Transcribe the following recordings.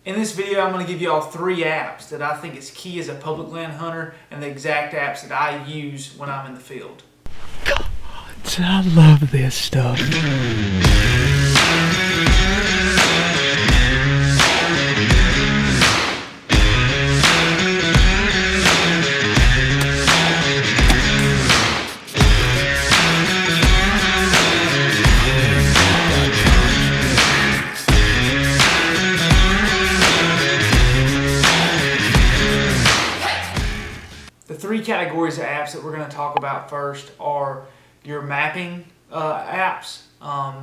In this video, I'm going to give you all 3 apps that I think is key as a public land hunter and the exact apps that I use when I'm in the field. God, I love this stuff. The 3 categories of apps that we're going to talk about first are your mapping apps,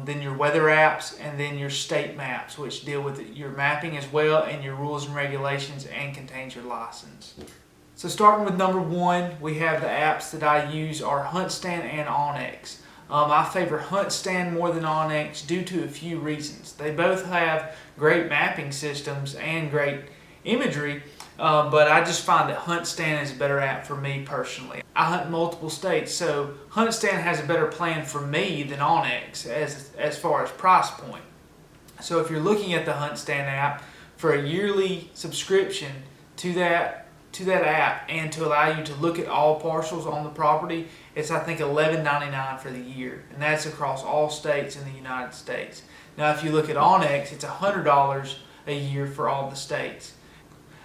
then your weather apps, and then your state maps, which deal with your mapping as well and your rules and regulations and contains your license. So starting with number 1, we have the apps that I use are HuntStand and onX. I favor HuntStand more than onX due to a few reasons. They both have great mapping systems and great imagery, but I just find that HuntStand is a better app for me personally. I hunt in multiple states, so HuntStand has a better plan for me than onX as far as price point. So if you're looking at the HuntStand app for a yearly subscription to that app and to allow you to look at all parcels on the property, it's I think $11.99 for the year, and that's across all states in the United States. Now if you look at onX, it's $100 a year for all the states.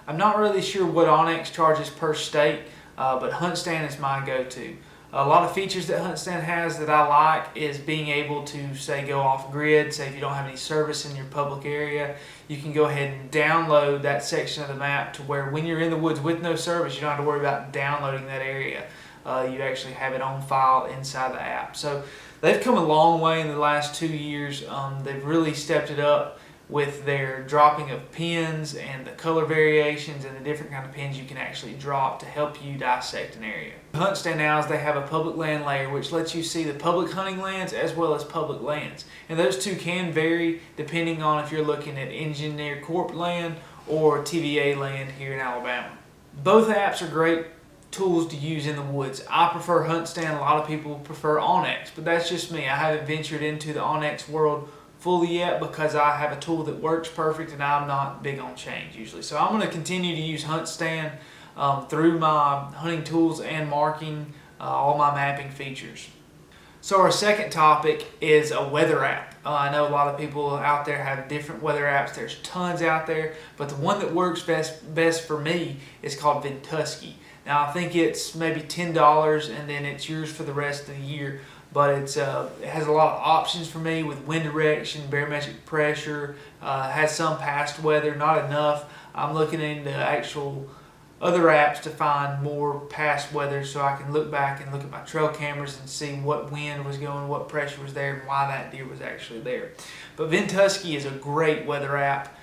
I'm not really sure what onX charges per state, but HuntStand is my go-to. A lot of features that HuntStand has that I like is being able to, say, go off grid. Say if you don't have any service in your public area, you can go ahead and download that section of the map to where when you're in the woods with no service, you don't have to worry about downloading that area. You actually have it on file inside the app. So they've come a long way in the last 2 years. They've really stepped it up with their dropping of pins and the color variations and the different kind of pins you can actually drop to help you dissect an area. HuntStand now is they have a public land layer which lets you see the public hunting lands as well as public lands. And those two can vary depending on if you're looking at Engineer Corp land or TVA land here in Alabama. Both apps are great tools to use in the woods. I prefer HuntStand, a lot of people prefer onX, but that's just me. I haven't ventured into the onX world fully yet because I have a tool that works perfect and I'm not big on change usually. So I'm going to continue to use HuntStand through my hunting tools and marking all my mapping features. So our second topic is a weather app. I know a lot of people out there have different weather apps. There's tons out there, but the one that works best for me is called Ventusky. Now I think it's maybe $10 and then it's yours for the rest of the year. But it has a lot of options for me with wind direction, barometric pressure, has some past weather, not enough. I'm looking into actual other apps to find more past weather so I can look back and look at my trail cameras and see what wind was going, what pressure was there, and why that deer was actually there. But Ventusky is a great weather app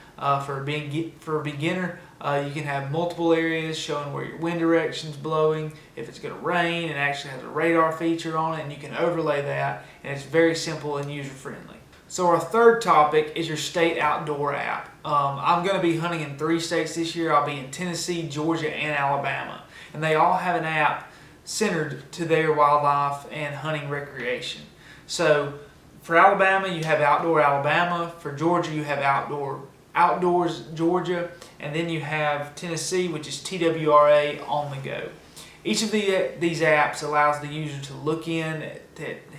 for a beginner. You can have multiple areas showing where your wind direction is blowing. If it's going to rain, it actually has a radar feature on it, and you can overlay that, and it's very simple and user-friendly. So our third topic is your state outdoor app. I'm going to be hunting in 3 states this year. I'll be in Tennessee, Georgia, and Alabama, and they all have an app centered to their wildlife and hunting recreation. So for Alabama, you have Outdoor Alabama. For Georgia, you have Outdoors Georgia, and then you have Tennessee, which is TWRA On The Go. Each of these apps allows the user to look in at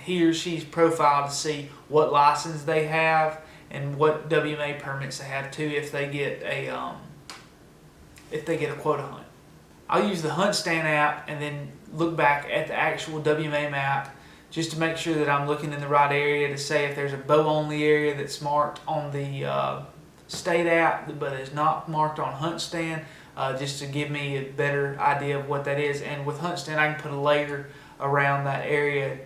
he or she's profile to see what license they have and what WMA permits they have too if they get a quota hunt. I'll use the HuntStand app and then look back at the actual WMA map just to make sure that I'm looking in the right area to say if there's a bow only area that's marked on the state app but is not marked on HuntStand, just to give me a better idea of what that is. And with HuntStand I can put a layer around that area,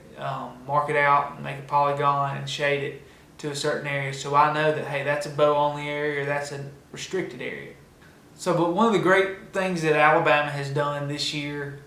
mark it out and make a polygon and shade it to a certain area so I know that, hey, that's a bow only area or that's a restricted area. So, but one of the great things that Alabama has done this year,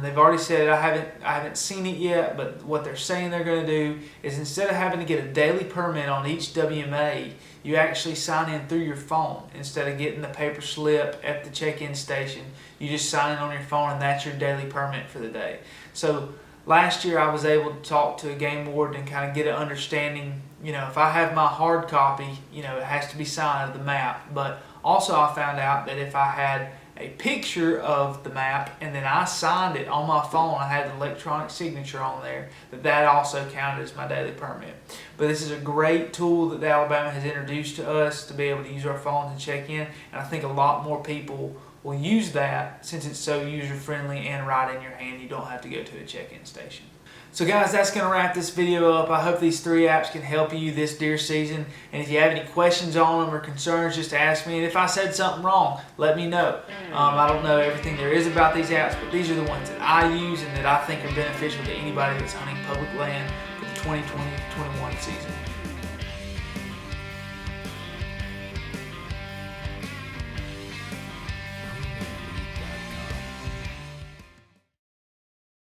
they've already said it, I haven't seen it yet, but what they're saying they're going to do is instead of having to get a daily permit on each WMA, you actually sign in through your phone. Instead of getting the paper slip at the check-in station, you just sign in on your phone and that's your daily permit for the day. So last year I was able to talk to a game warden and kind of get an understanding, if I have my hard copy, it has to be signed of the map, but Also, I found out that if I had a picture of the map and then I signed it on my phone, I had an electronic signature on there, that also counted as my daily permit. But this is a great tool that the Alabama has introduced to us to be able to use our phones and check in, and I think a lot more people will use that since it's so user friendly and right in your hand. You don't have to go to a check-in station. So guys, that's going to wrap this video up. I hope these 3 apps can help you this deer season. And if you have any questions on them or concerns, just ask me. And if I said something wrong, let me know. I don't know everything there is about these apps, but these are the ones that I use and that I think are beneficial to anybody that's hunting public land for the 2020-21 season.